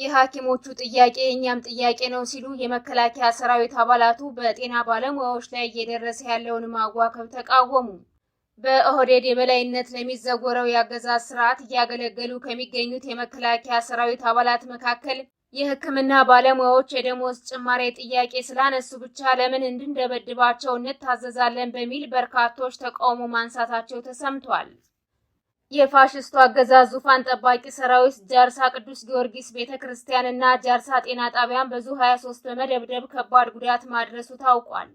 የሐኪሞቹ ጥያቄ እኛም ጥያቄ ነው ሲሉ የመከላከያ ሰራዊት አባላቱ በጤና ባለሙያዎች ላይ እየደረሰ ያለውን ማዋከብ ተቃወሙ። በኦህዴድ የበላይነት ለሚዘወረው የአገዛዝ ስርዓት እያገለገሉ ከሚገኙት የመከላከያ ሰራዊት አባላት መካከል የሕክምና ባለሙያዎች የደሞዝ ጭማሪ ጥያቄ ስላነሱ ብቻ ለምን እንድንደበድባቸው እንታዘዛለን በሚል በርካቶች ተቃውሞ ማንሳታቸው ተሰምቷል። የፋሽስቱ አገዛዝ ዙፋን ጠባቂ ሰራዊት ጃርሳ ቅዱስ ጊዮርጊስ ቤተክርስቲያንና ጃርሳ ጤና ጣቢያን በዙ 23 በመደብደብ ከባድ ጉዳት ማድረሱ ታውቋል።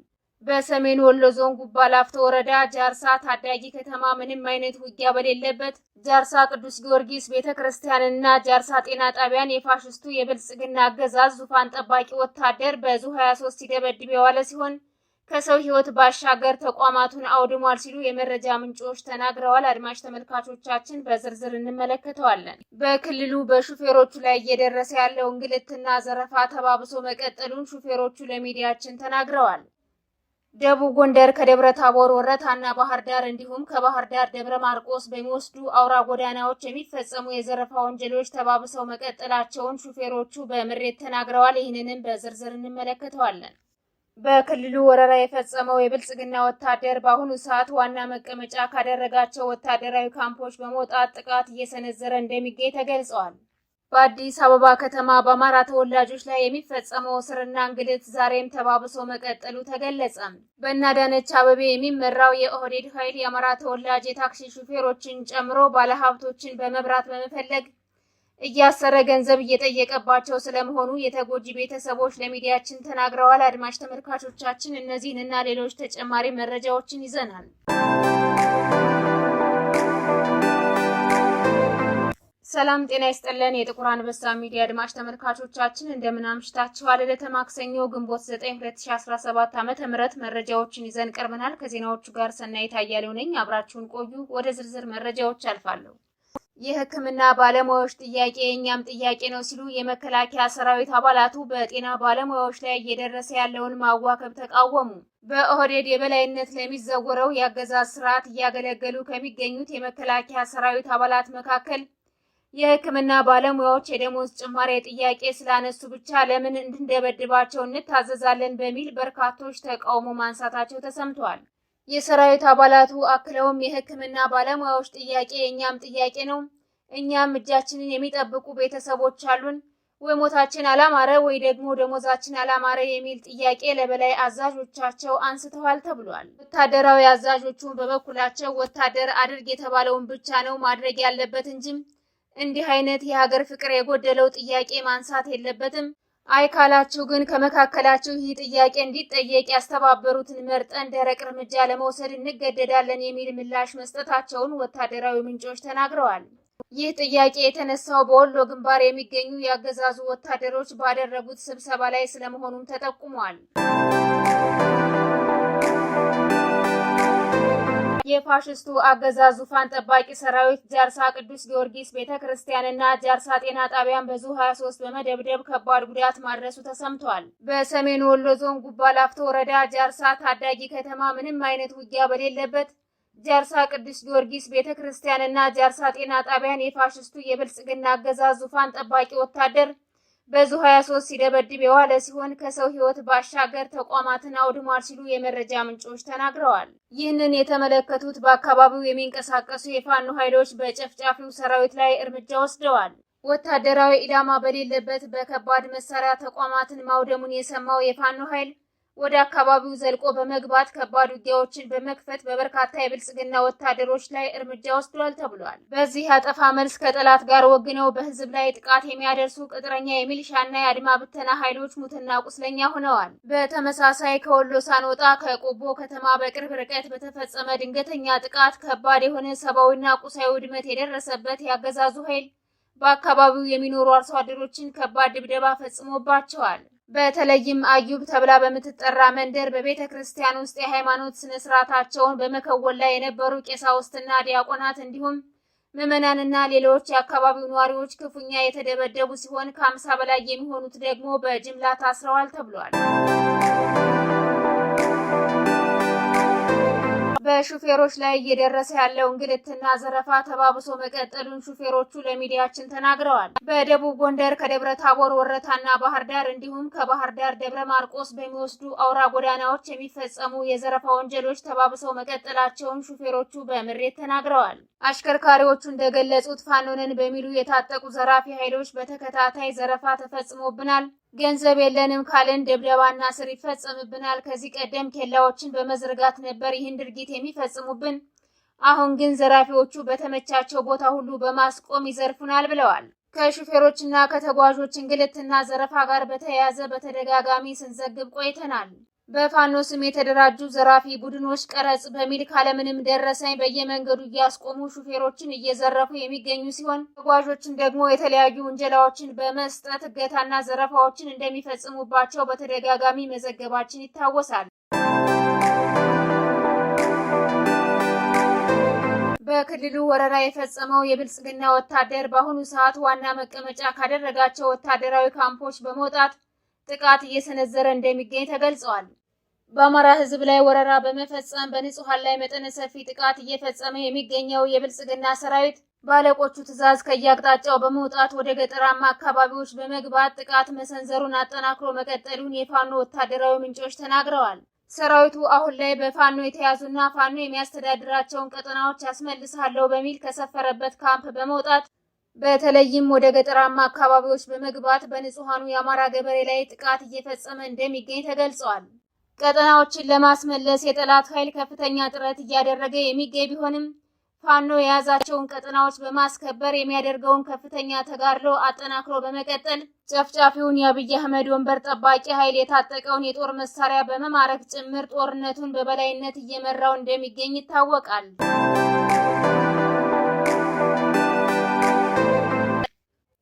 በሰሜን ወሎ ዞን ጉባ ላፍቶ ወረዳ ጃርሳ ታዳጊ ከተማ ምንም አይነት ውጊያ በሌለበት ጃርሳ ቅዱስ ጊዮርጊስ ቤተክርስቲያንና ጃርሳ ጤና ጣቢያን የፋሽስቱ የብልጽግና አገዛዝ ዙፋን ጠባቂ ወታደር በዙ 23 ሲደበድብ የዋለ ሲሆን ከሰው ህይወት ባሻገር ተቋማቱን አውድሟል ሲሉ የመረጃ ምንጮች ተናግረዋል። አድማጭ ተመልካቾቻችን በዝርዝር እንመለከተዋለን። በክልሉ በሹፌሮቹ ላይ እየደረሰ ያለው እንግልትና ዘረፋ ተባብሶ መቀጠሉን ሹፌሮቹ ለሚዲያችን ተናግረዋል። ደቡብ ጎንደር ከደብረ ታቦር ወረታና ባህር ዳር እንዲሁም ከባህር ዳር ደብረ ማርቆስ በሚወስዱ አውራ ጎዳናዎች የሚፈጸሙ የዘረፋ ወንጀሎች ተባብሰው መቀጠላቸውን ሹፌሮቹ በምሬት ተናግረዋል። ይህንንም በዝርዝር እንመለከተዋለን። በክልሉ ወረራ የፈጸመው የብልጽግና ወታደር በአሁኑ ሰዓት ዋና መቀመጫ ካደረጋቸው ወታደራዊ ካምፖች በመውጣት ጥቃት እየሰነዘረ እንደሚገኝ ተገልጿል። በአዲስ አበባ ከተማ በአማራ ተወላጆች ላይ የሚፈጸመው እስርና እንግልት ዛሬም ተባብሶ መቀጠሉ ተገለጸ። በአዳነች አቤቤ የሚመራው የኦህዴድ ኃይል የአማራ ተወላጅ የታክሲ ሹፌሮችን ጨምሮ ባለሀብቶችን በመብራት በመፈለግ እያሰረ ገንዘብ እየጠየቀባቸው ስለመሆኑ የተጎጂ ቤተሰቦች ለሚዲያችን ተናግረዋል። አድማጭ ተመልካቾቻችን እነዚህንና ሌሎች ተጨማሪ መረጃዎችን ይዘናል። ሰላም ጤና ይስጥልን። የጥቁር አንበሳ ሚዲያ አድማጭ ተመልካቾቻችን እንደምን አምሽታችኋል? ዕለተ ማክሰኞ ግንቦት 9 2017 ዓ.ም መረጃዎችን ይዘን ቀርበናል። ከዜናዎቹ ጋር ሰናይት አያሌው ነኝ። አብራችሁን ቆዩ። ወደ ዝርዝር መረጃዎች አልፋለሁ። የሕክምና ባለሙያዎች ጥያቄ እኛም ጥያቄ ነው ሲሉ የመከላከያ ሰራዊት አባላቱ በጤና ባለሙያዎች ላይ እየደረሰ ያለውን ማዋከብ ተቃወሙ። በኦህዴድ የበላይነት ለሚዘወረው የአገዛዝ ስርዓት እያገለገሉ ከሚገኙት የመከላከያ ሰራዊት አባላት መካከል የሕክምና ባለሙያዎች የደሞዝ ጭማሪ ጥያቄ ስላነሱ ብቻ ለምን እንድንደበድባቸው እንታዘዛለን በሚል በርካቶች ተቃውሞ ማንሳታቸው ተሰምቷል። የሰራዊት አባላቱ አክለውም የሕክምና ባለሙያዎች ጥያቄ እኛም ጥያቄ ነው፣ እኛም እጃችንን የሚጠብቁ ቤተሰቦች አሉን፣ ወይ ሞታችን አላማረ ወይ ደግሞ ደሞዛችን አላማረ የሚል ጥያቄ ለበላይ አዛዦቻቸው አንስተዋል ተብሏል። ወታደራዊ አዛዦቹ በበኩላቸው ወታደር አድርግ የተባለውን ብቻ ነው ማድረግ ያለበት እንጂ እንዲህ አይነት የሀገር ፍቅር የጎደለው ጥያቄ ማንሳት የለበትም። አይ ካላችሁ ግን ከመካከላችሁ ይህ ጥያቄ እንዲጠየቅ ያስተባበሩትን መርጠን ደረቅ እርምጃ ለመውሰድ እንገደዳለን የሚል ምላሽ መስጠታቸውን ወታደራዊ ምንጮች ተናግረዋል። ይህ ጥያቄ የተነሳው በወሎ ግንባር የሚገኙ የአገዛዙ ወታደሮች ባደረጉት ስብሰባ ላይ ስለመሆኑም ተጠቁሟል። የፋሽስቱ አገዛዝ ዙፋን ጠባቂ ሰራዊት ጃርሳ ቅዱስ ጊዮርጊስ ቤተክርስቲያንና ጃርሳ ጤና ጣቢያን በዙ 23 በመደብደብ ከባድ ጉዳት ማድረሱ ተሰምቷል። በሰሜን ወሎ ዞን ጉባ ላፍቶ ወረዳ ጃርሳ ታዳጊ ከተማ ምንም አይነት ውጊያ በሌለበት ጃርሳ ቅዱስ ጊዮርጊስ ቤተክርስቲያንና ጃርሳ ጤና ጣቢያን የፋሽስቱ የብልጽግና አገዛዝ ዙፋን ጠባቂ ወታደር በዙ 23 ሲደበድብ የዋለ ሲሆን ከሰው ህይወት ባሻገር ተቋማትን አውድሟል ሲሉ የመረጃ ምንጮች ተናግረዋል። ይህንን የተመለከቱት በአካባቢው የሚንቀሳቀሱ የፋኖ ኃይሎች በጨፍጫፊው ሰራዊት ላይ እርምጃ ወስደዋል። ወታደራዊ ኢላማ በሌለበት በከባድ መሳሪያ ተቋማትን ማውደሙን የሰማው የፋኖ ኃይል ወደ አካባቢው ዘልቆ በመግባት ከባድ ውጊያዎችን በመክፈት በበርካታ የብልጽግና ወታደሮች ላይ እርምጃ ወስዷል ተብሏል። በዚህ አጠፋ መልስ ከጠላት ጋር ወግነው በህዝብ ላይ ጥቃት የሚያደርሱ ቅጥረኛ የሚሊሻና የአድማ ብተና ኃይሎች ሙትና ቁስለኛ ሆነዋል። በተመሳሳይ ከወሎ ሳንወጣ ከቆቦ ከተማ በቅርብ ርቀት በተፈጸመ ድንገተኛ ጥቃት ከባድ የሆነ ሰብአዊና ቁሳዊ ውድመት የደረሰበት ያገዛዙ ኃይል በአካባቢው የሚኖሩ አርሶ አደሮችን ከባድ ድብደባ ፈጽሞባቸዋል። በተለይም አዩብ ተብላ በምትጠራ መንደር በቤተ ክርስቲያን ውስጥ የሃይማኖት ስነ ስርዓታቸውን በመከወል ላይ የነበሩ ቄሳውስትና ዲያቆናት እንዲሁም ምዕመናንና ሌሎች የአካባቢው ነዋሪዎች ክፉኛ የተደበደቡ ሲሆን ከ50 በላይ የሚሆኑት ደግሞ በጅምላ ታስረዋል ተብሏል። በሹፌሮች ላይ እየደረሰ ያለው እንግልትና ዘረፋ ተባብሶ መቀጠሉን ሹፌሮቹ ለሚዲያችን ተናግረዋል። በደቡብ ጎንደር ከደብረ ታቦር ወረታና ባህር ዳር እንዲሁም ከባህር ዳር ደብረ ማርቆስ በሚወስዱ አውራ ጎዳናዎች የሚፈጸሙ የዘረፋ ወንጀሎች ተባብሰው መቀጠላቸውን ሹፌሮቹ በምሬት ተናግረዋል። አሽከርካሪዎቹ እንደገለጹት ፋኖንን በሚሉ የታጠቁ ዘራፊ ኃይሎች በተከታታይ ዘረፋ ተፈጽሞብናል፣ ገንዘብ የለንም ካልን ድብደባና እስር ይፈጸምብናል። ከዚህ ቀደም ኬላዎችን በመዘርጋት ነበር ይህን ድርጊት የሚፈጽሙብን። አሁን ግን ዘራፊዎቹ በተመቻቸው ቦታ ሁሉ በማስቆም ይዘርፉናል ብለዋል። ከሹፌሮችና ከተጓዦች እንግልትና ዘረፋ ጋር በተያያዘ በተደጋጋሚ ስንዘግብ ቆይተናል። በፋኖ ስም የተደራጁ ዘራፊ ቡድኖች ቀረጽ በሚል ካለምንም ደረሰኝ በየመንገዱ እያስቆሙ ሹፌሮችን እየዘረፉ የሚገኙ ሲሆን ተጓዦችን ደግሞ የተለያዩ ውንጀላዎችን በመስጠት እገታና ዘረፋዎችን እንደሚፈጽሙባቸው በተደጋጋሚ መዘገባችን ይታወሳል። በክልሉ ወረራ የፈጸመው የብልጽግና ወታደር በአሁኑ ሰዓት ዋና መቀመጫ ካደረጋቸው ወታደራዊ ካምፖች በመውጣት ጥቃት እየሰነዘረ እንደሚገኝ ተገልጿል። በአማራ ሕዝብ ላይ ወረራ በመፈጸም በንጹሃን ላይ መጠነ ሰፊ ጥቃት እየፈጸመ የሚገኘው የብልጽግና ሰራዊት ባለቆቹ ትዕዛዝ ከየአቅጣጫው በመውጣት ወደ ገጠራማ አካባቢዎች በመግባት ጥቃት መሰንዘሩን አጠናክሮ መቀጠሉን የፋኖ ወታደራዊ ምንጮች ተናግረዋል። ሰራዊቱ አሁን ላይ በፋኖ የተያዙና ፋኖ የሚያስተዳድራቸውን ቀጠናዎች ያስመልሳለሁ በሚል ከሰፈረበት ካምፕ በመውጣት በተለይም ወደ ገጠራማ አካባቢዎች በመግባት በንጹሃኑ የአማራ ገበሬ ላይ ጥቃት እየፈጸመ እንደሚገኝ ተገልጿል። ቀጠናዎችን ለማስመለስ የጠላት ኃይል ከፍተኛ ጥረት እያደረገ የሚገኝ ቢሆንም ፋኖ የያዛቸውን ቀጠናዎች በማስከበር የሚያደርገውን ከፍተኛ ተጋድሎ አጠናክሮ በመቀጠል ጨፍጫፊውን የአብይ አህመድ ወንበር ጠባቂ ኃይል የታጠቀውን የጦር መሳሪያ በመማረክ ጭምር ጦርነቱን በበላይነት እየመራው እንደሚገኝ ይታወቃል።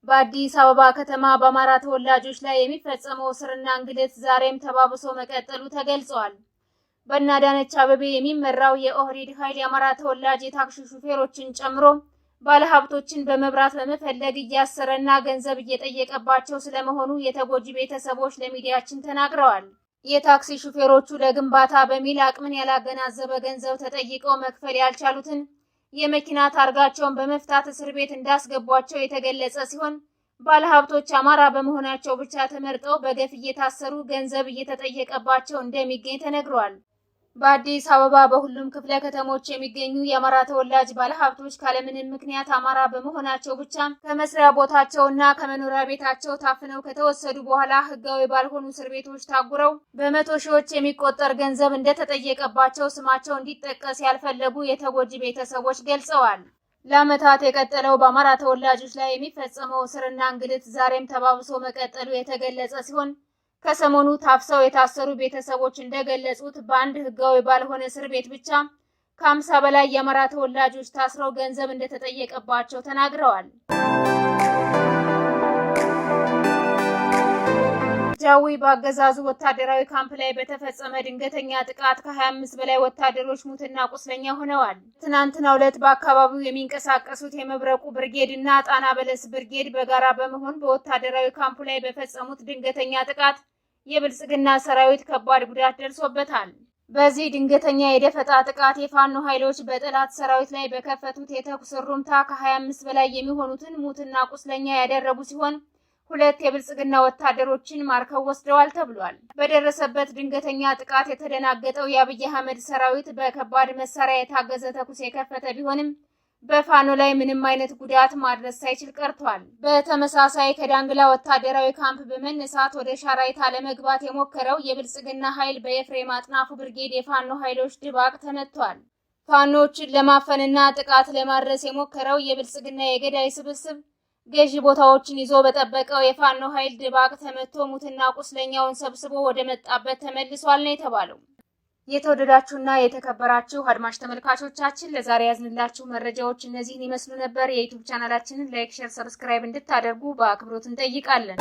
በአዲስ አበባ ከተማ በአማራ ተወላጆች ላይ የሚፈጸመው እስርና እንግልት ዛሬም ተባብሶ መቀጠሉ ተገልጿል። በአዳነች አቤቤ የሚመራው የኦህዴድ ኃይል የአማራ ተወላጅ የታክሲ ሹፌሮችን ጨምሮ ባለሀብቶችን በመብራት በመፈለግ እያሰረና ገንዘብ እየጠየቀባቸው ስለመሆኑ የተጎጂ ቤተሰቦች ለሚዲያችን ተናግረዋል። የታክሲ ሹፌሮቹ ለግንባታ በሚል አቅምን ያላገናዘበ ገንዘብ ተጠይቀው መክፈል ያልቻሉትን የመኪና ታርጋቸውን በመፍታት እስር ቤት እንዳስገቧቸው የተገለጸ ሲሆን ባለሀብቶች አማራ በመሆናቸው ብቻ ተመርጠው በገፍ እየታሰሩ ገንዘብ እየተጠየቀባቸው እንደሚገኝ ተነግሯል። በአዲስ አበባ በሁሉም ክፍለ ከተሞች የሚገኙ የአማራ ተወላጅ ባለሀብቶች ካለምንም ምክንያት አማራ በመሆናቸው ብቻ ከመስሪያ ቦታቸውና ከመኖሪያ ቤታቸው ታፍነው ከተወሰዱ በኋላ ህጋዊ ባልሆኑ እስር ቤቶች ታጉረው በመቶ ሺዎች የሚቆጠር ገንዘብ እንደተጠየቀባቸው ስማቸው እንዲጠቀስ ያልፈለጉ የተጎጂ ቤተሰቦች ገልጸዋል። ለዓመታት የቀጠለው በአማራ ተወላጆች ላይ የሚፈጸመው እስርና እንግልት ዛሬም ተባብሶ መቀጠሉ የተገለጸ ሲሆን ከሰሞኑ ታፍሰው የታሰሩ ቤተሰቦች እንደገለጹት በአንድ ህጋዊ ባልሆነ እስር ቤት ብቻ ከ50 በላይ የአማራ ተወላጆች ታስረው ገንዘብ እንደተጠየቀባቸው ተናግረዋል። ጃዊ በአገዛዙ ወታደራዊ ካምፕ ላይ በተፈጸመ ድንገተኛ ጥቃት ከ25 በላይ ወታደሮች ሙትና ቁስለኛ ሆነዋል። ትናንትናው ዕለት በአካባቢው የሚንቀሳቀሱት የመብረቁ ብርጌድ እና ጣና በለስ ብርጌድ በጋራ በመሆን በወታደራዊ ካምፑ ላይ በፈጸሙት ድንገተኛ ጥቃት የብልጽግና ሰራዊት ከባድ ጉዳት ደርሶበታል። በዚህ ድንገተኛ የደፈጣ ጥቃት የፋኖ ኃይሎች በጠላት ሰራዊት ላይ በከፈቱት የተኩስ ሩምታ ከ25 በላይ የሚሆኑትን ሙትና ቁስለኛ ያደረጉ ሲሆን 2 የብልጽግና ወታደሮችን ማርከው ወስደዋል ተብሏል። በደረሰበት ድንገተኛ ጥቃት የተደናገጠው የአብይ አህመድ ሰራዊት በከባድ መሳሪያ የታገዘ ተኩስ የከፈተ ቢሆንም በፋኖ ላይ ምንም አይነት ጉዳት ማድረስ ሳይችል ቀርቷል። በተመሳሳይ ከዳንግላ ወታደራዊ ካምፕ በመነሳት ወደ ሻራይታ ለመግባት የሞከረው የብልጽግና ኃይል በኤፍሬም አጥናፉ ብርጌድ የፋኖ ኃይሎች ድባቅ ተመቷል። ፋኖችን ለማፈንና ጥቃት ለማድረስ የሞከረው የብልጽግና የገዳይ ስብስብ ገዢ ቦታዎችን ይዞ በጠበቀው የፋኖ ኃይል ድባቅ ተመቶ ሙትና ቁስለኛውን ሰብስቦ ወደ መጣበት ተመልሷል ነው የተባለው። የተወደዳችሁና የተከበራችሁ አድማጭ ተመልካቾቻችን ለዛሬ ያዝንላችሁ መረጃዎች እነዚህን ይመስሉ ነበር። የዩቲዩብ ቻናላችንን ላይክ፣ ሼር፣ ሰብስክራይብ እንድታደርጉ በአክብሮት እንጠይቃለን።